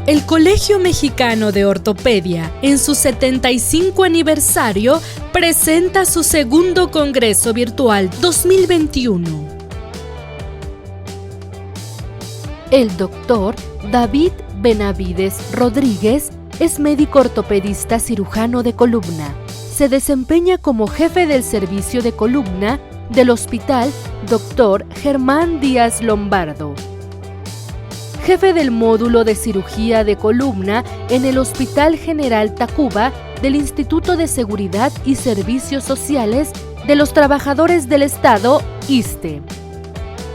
El Colegio Mexicano de Ortopedia, en su 75 aniversario, presenta su segundo Congreso Virtual 2021. El doctor David Benavides Rodríguez es médico ortopedista cirujano de columna. Se desempeña como jefe del servicio de columna del Hospital Dr. Germán Díaz Lombardo. Jefe del módulo de cirugía de columna en el Hospital General Tacuba del Instituto de Seguridad y Servicios Sociales de los Trabajadores del Estado, ISSSTE,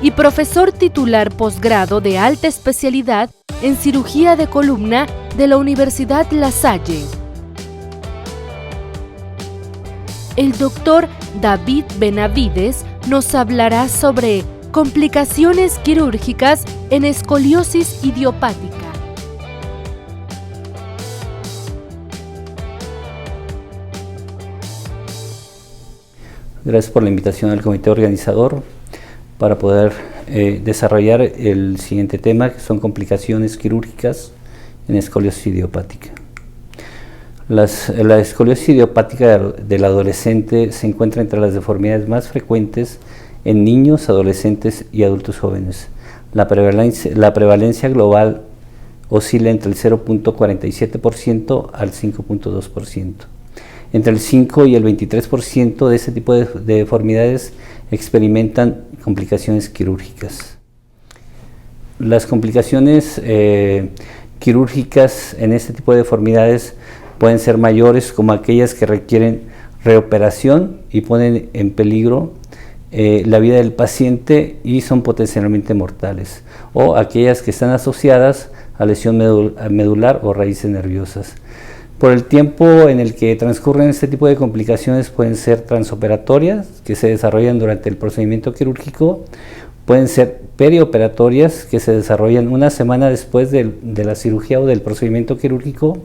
y profesor titular posgrado de alta especialidad en cirugía de columna de la Universidad La Salle. El doctor David Benavides nos hablará sobre complicaciones quirúrgicas en escoliosis idiopática. Gracias por la invitación al comité organizador para poder desarrollar el siguiente tema, que son complicaciones quirúrgicas en escoliosis idiopática. La escoliosis idiopática del adolescente se encuentra entre las deformidades más frecuentes en niños, adolescentes y adultos jóvenes. La prevalencia global oscila entre el 0.47% al 5.2%. Entre el 5 y el 23% de ese tipo de deformidades experimentan complicaciones quirúrgicas. Las complicaciones quirúrgicas en este tipo de deformidades pueden ser mayores, como aquellas que requieren reoperación y ponen en peligro la vida del paciente y son potencialmente mortales, o aquellas que están asociadas a lesión medular o raíces nerviosas. Por el tiempo en el que transcurren este tipo de complicaciones, pueden ser transoperatorias, que se desarrollan durante el procedimiento quirúrgico, pueden ser perioperatorias, que se desarrollan una semana después de la cirugía o del procedimiento quirúrgico,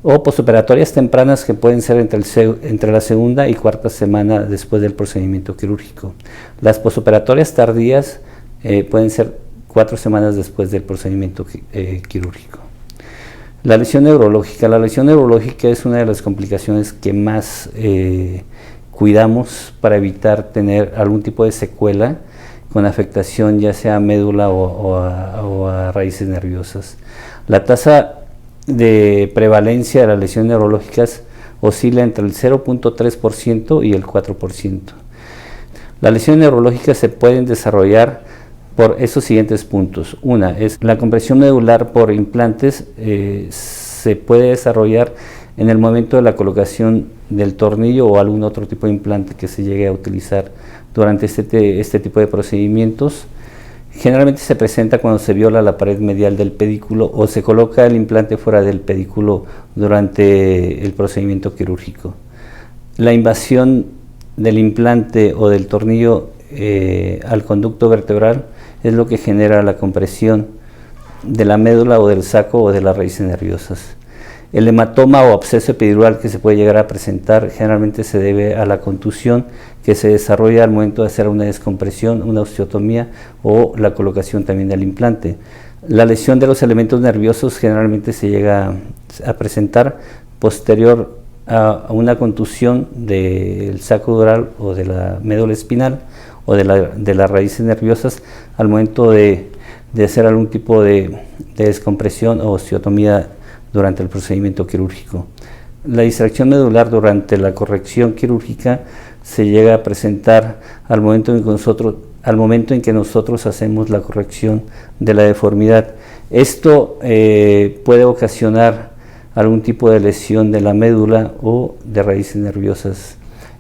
o posoperatorias tempranas, que pueden ser entre la segunda y cuarta semana después del procedimiento quirúrgico. Las posoperatorias tardías pueden ser 4 semanas después del procedimiento quirúrgico. La lesión neurológica. La lesión neurológica es una de las complicaciones que más cuidamos para evitar tener algún tipo de secuela con afectación ya sea a médula o a raíces nerviosas. La tasa de prevalencia de las lesiones neurológicas oscila entre el 0.3% y el 4%. Las lesiones neurológicas se pueden desarrollar por esos siguientes puntos. Una es la compresión medular por implantes, se puede desarrollar en el momento de la colocación del tornillo o algún otro tipo de implante que se llegue a utilizar durante este tipo de procedimientos. Generalmente se presenta cuando se viola la pared medial del pedículo o se coloca el implante fuera del pedículo durante el procedimiento quirúrgico. La invasión del implante o del tornillo al conducto vertebral es lo que genera la compresión de la médula o del saco o de las raíces nerviosas. El hematoma o absceso epidural que se puede llegar a presentar generalmente se debe a la contusión que se desarrolla al momento de hacer una descompresión, una osteotomía o la colocación también del implante. La lesión de los elementos nerviosos generalmente se llega a presentar posterior a una contusión del saco dural o de la médula espinal o de las raíces nerviosas al momento de hacer algún tipo de descompresión o osteotomía durante el procedimiento quirúrgico. La distracción medular durante la corrección quirúrgica se llega a presentar al momento en que nosotros hacemos la corrección de la deformidad. Esto puede ocasionar algún tipo de lesión de la médula o de raíces nerviosas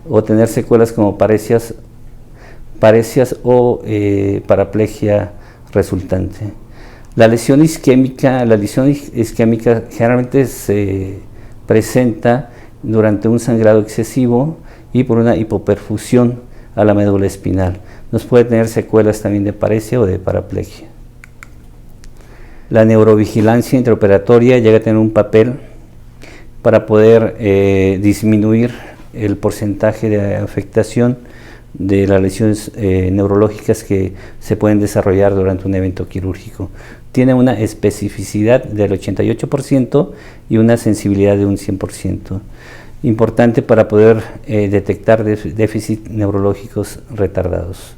o tener secuelas como paresias o paraplegia resultante. La lesión isquémica generalmente se presenta durante un sangrado excesivo y por una hipoperfusión a la médula espinal. Nos puede tener secuelas también de paresia o de paraplegia. La neurovigilancia intraoperatoria llega a tener un papel para poder disminuir el porcentaje de afectación de las lesiones neurológicas que se pueden desarrollar durante un evento quirúrgico. Tiene una especificidad del 88% y una sensibilidad de un 100%. Importante para poder detectar déficits neurológicos retardados.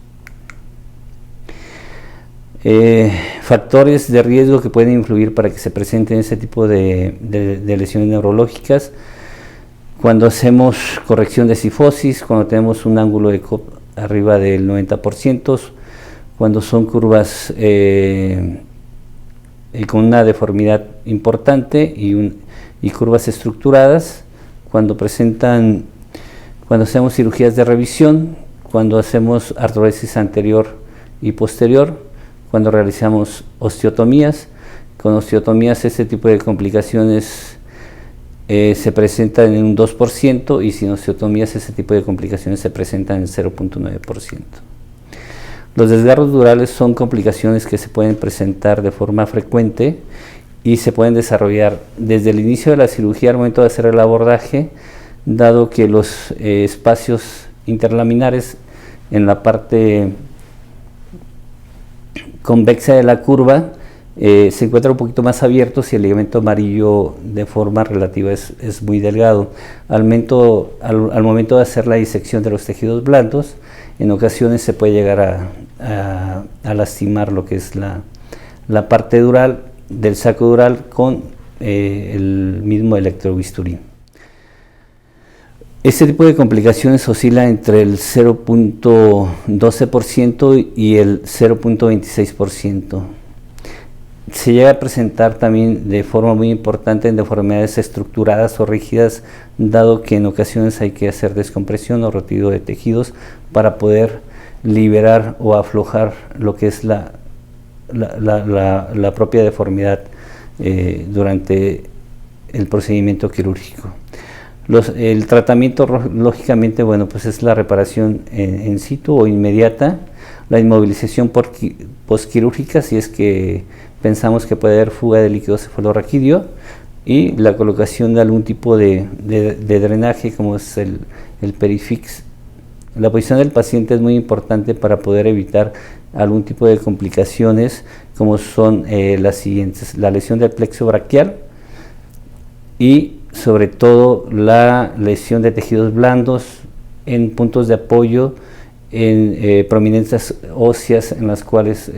Factores de riesgo que pueden influir para que se presenten ese tipo de lesiones neurológicas: cuando hacemos corrección de cifosis, cuando tenemos un ángulo de Cobb arriba del 90%, cuando son curvas con una deformidad importante y curvas estructuradas, cuando hacemos cirugías de revisión, cuando hacemos artrodesis anterior y posterior, cuando realizamos osteotomías. Con osteotomías este tipo de complicaciones se presentan en un 2% y sin osteotomías ese tipo de complicaciones se presentan en 0.9%. Los desgarros durales son complicaciones que se pueden presentar de forma frecuente y se pueden desarrollar desde el inicio de la cirugía al momento de hacer el abordaje, dado que los espacios interlaminares en la parte convexa de la curva se encuentran un poquito más abiertos y el ligamento amarillo de forma relativa es muy delgado. Al momento de hacer la disección de los tejidos blandos, en ocasiones se puede llegar a lastimar lo que es la parte dural del saco dural con el mismo electrobisturí. Este tipo de complicaciones oscila entre el 0.12% y el 0.26%. Se llega a presentar también de forma muy importante en deformidades estructuradas o rígidas, dado que en ocasiones hay que hacer descompresión o retiro de tejidos para poder liberar o aflojar lo que es la propia deformidad durante el procedimiento quirúrgico. El tratamiento, lógicamente, bueno, pues es la reparación in situ o inmediata, la inmovilización postquirúrgica si es que pensamos que puede haber fuga de líquido cefalorraquídeo, y la colocación de algún tipo de drenaje como es el perifix. La posición del paciente es muy importante para poder evitar algún tipo de complicaciones como son las siguientes: la lesión del plexo braquial y sobre todo la lesión de tejidos blandos en puntos de apoyo, en prominencias óseas en las cuales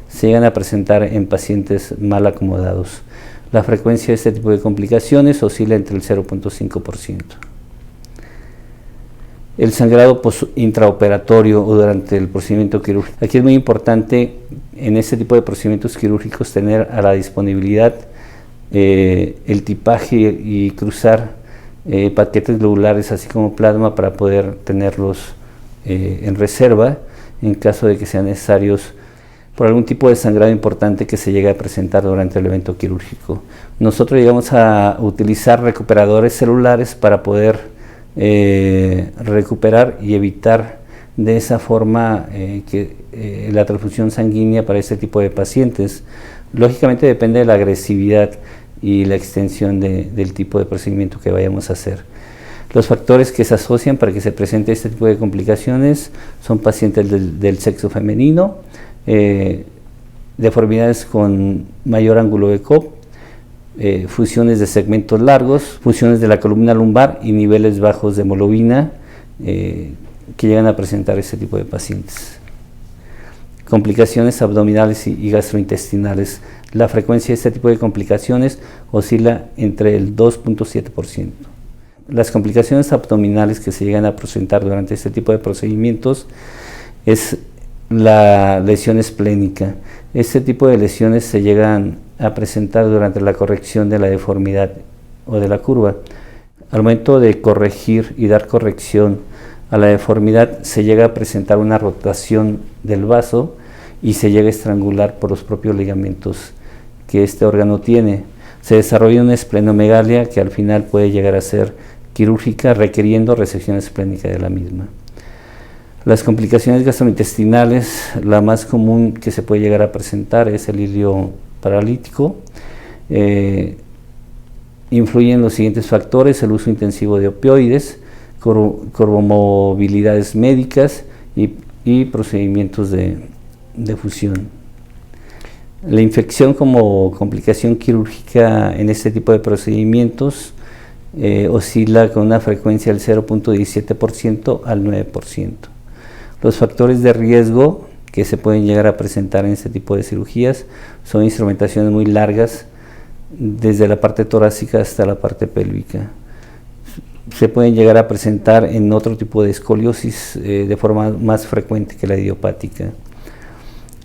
se llegan a presentar en pacientes mal acomodados. La frecuencia de este tipo de complicaciones oscila entre el 0.5%. El sangrado intraoperatorio o durante el procedimiento quirúrgico. Aquí es muy importante en este tipo de procedimientos quirúrgicos tener a la disponibilidad el tipaje y cruzar paquetes globulares así como plasma para poder tenerlos en reserva en caso de que sean necesarios por algún tipo de sangrado importante que se llegue a presentar durante el evento quirúrgico. Nosotros llegamos a utilizar recuperadores celulares para poder recuperar y evitar de esa forma la transfusión sanguínea para este tipo de pacientes. Lógicamente depende de la agresividad y la extensión del tipo de procedimiento que vayamos a hacer. Los factores que se asocian para que se presente este tipo de complicaciones son pacientes del sexo femenino, deformidades con mayor ángulo de Cobb, fusiones de segmentos largos, fusiones de la columna lumbar y niveles bajos de hemoglobina que llegan a presentar este tipo de pacientes. Complicaciones abdominales y gastrointestinales. La frecuencia de este tipo de complicaciones oscila entre el 2.7%. Las complicaciones abdominales que se llegan a presentar durante este tipo de procedimientos es la lesión esplénica. Este tipo de lesiones se llegan a presentar durante la corrección de la deformidad o de la curva. Al momento de corregir y dar corrección a la deformidad se llega a presentar una rotación del vaso y se llega a estrangular por los propios ligamentos que este órgano tiene. Se desarrolla una esplenomegalia que al final puede llegar a ser quirúrgica, requiriendo resección esplénica de la misma. Las complicaciones gastrointestinales, la más común que se puede llegar a presentar es el ilio paralítico. Influyen los siguientes factores: el uso intensivo de opioides, corvomovilidades médicas y procedimientos de fusión. La infección como complicación quirúrgica en este tipo de procedimientos oscila con una frecuencia del 0.17% al 9%. Los factores de riesgo que se pueden llegar a presentar en este tipo de cirugías son instrumentaciones muy largas, desde la parte torácica hasta la parte pélvica. Se pueden llegar a presentar en otro tipo de escoliosis de forma más frecuente que la idiopática.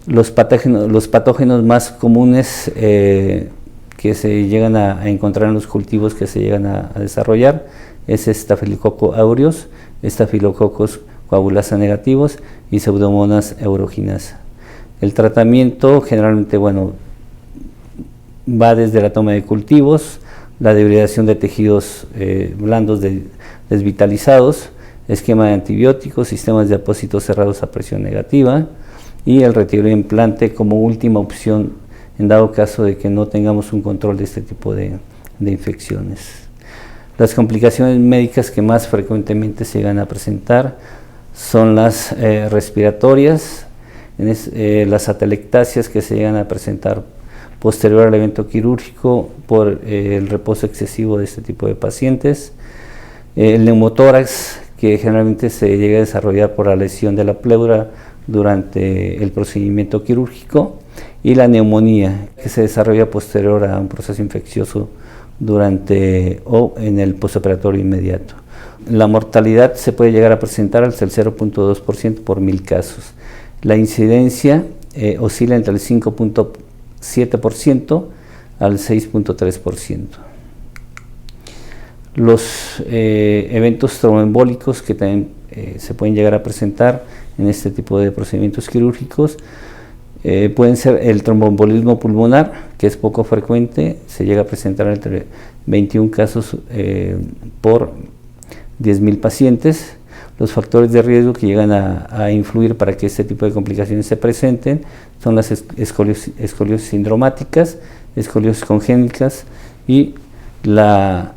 Los patógenos más comunes que se llegan a encontrar en los cultivos que se llegan a desarrollar es Staphylococcus aureus, Staphylococcus coagulasa negativos y Pseudomonas aeruginosa. El tratamiento generalmente, va desde la toma de cultivos, la debridación de tejidos blandos desvitalizados, esquema de antibióticos, sistemas de apósitos cerrados a presión negativa y el retiro de implante como última opción en dado caso de que no tengamos un control de este tipo de infecciones. Las complicaciones médicas que más frecuentemente se llegan a presentar son las respiratorias, las atelectasias que se llegan a presentar posterior al evento quirúrgico por el reposo excesivo de este tipo de pacientes, el neumotórax que generalmente se llega a desarrollar por la lesión de la pleura durante el procedimiento quirúrgico, y la neumonía que se desarrolla posterior a un proceso infeccioso durante o en el postoperatorio inmediato. La mortalidad se puede llegar a presentar hasta el 0.2% por 1000 casos. La incidencia oscila entre el 5.7% al 6.3%. Los eventos tromboembólicos que también se pueden llegar a presentar en este tipo de procedimientos quirúrgicos pueden ser el tromboembolismo pulmonar, que es poco frecuente, se llega a presentar entre 21 casos por 10.000 pacientes. Los factores de riesgo que llegan a influir para que este tipo de complicaciones se presenten son las escoliosis sindromáticas, escoliosis congénitas y la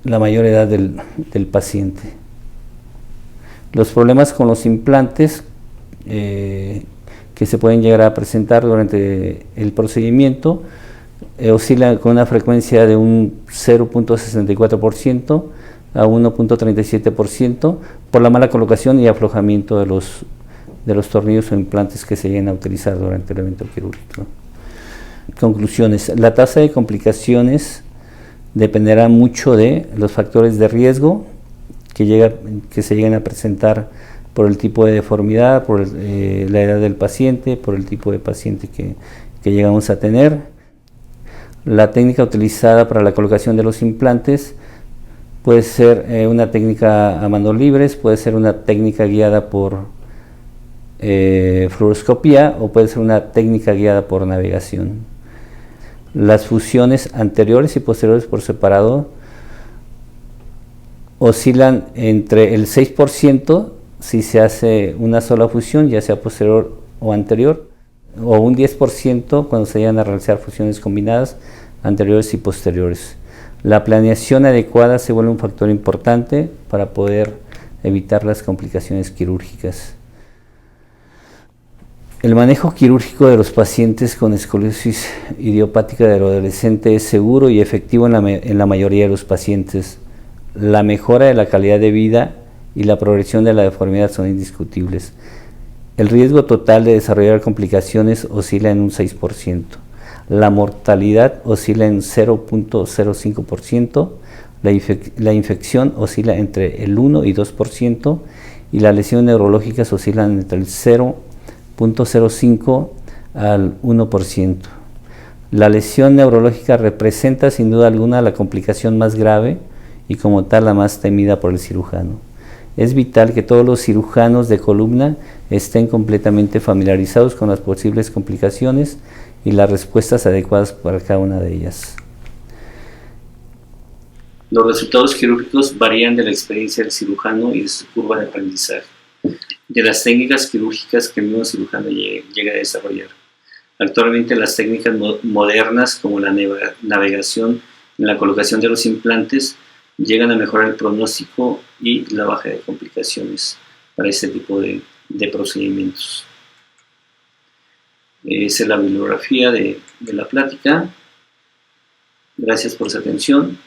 mayor edad del paciente. Los problemas con los implantes que se pueden llegar a presentar durante el procedimiento oscilan con una frecuencia de un 0.64% a 1.37% por la mala colocación y aflojamiento de los tornillos o implantes que se lleguen a utilizar durante el evento quirúrgico. Conclusiones: la tasa de complicaciones dependerá mucho de los factores de riesgo que se lleguen a presentar por el tipo de deformidad, por la edad del paciente, por el tipo de paciente que llegamos a tener. La técnica utilizada para la colocación de los implantes puede ser una técnica a manos libres, puede ser una técnica guiada por fluoroscopía o puede ser una técnica guiada por navegación. Las fusiones anteriores y posteriores por separado oscilan entre el 6% si se hace una sola fusión, ya sea posterior o anterior, o un 10% cuando se llegan a realizar fusiones combinadas anteriores y posteriores. La planeación adecuada se vuelve un factor importante para poder evitar las complicaciones quirúrgicas. El manejo quirúrgico de los pacientes con escoliosis idiopática del adolescente es seguro y efectivo en la mayoría de los pacientes. La mejora de la calidad de vida y la progresión de la deformidad son indiscutibles. El riesgo total de desarrollar complicaciones oscila en un 6%. La mortalidad oscila en 0.05%, la infección oscila entre el 1 y 2% y las lesiones neurológicas oscilan entre el 0.05 al 1%. La lesión neurológica representa sin duda alguna la complicación más grave y como tal la más temida por el cirujano. Es vital que todos los cirujanos de columna estén completamente familiarizados con las posibles complicaciones y las respuestas adecuadas para cada una de ellas. Los resultados quirúrgicos varían de la experiencia del cirujano y de su curva de aprendizaje, de las técnicas quirúrgicas que el mismo cirujano llega a desarrollar. Actualmente las técnicas modernas como la navegación en la colocación de los implantes llegan a mejorar el pronóstico y la baja de complicaciones para este tipo de procedimientos. Esa es la bibliografía de la plática. Gracias por su atención.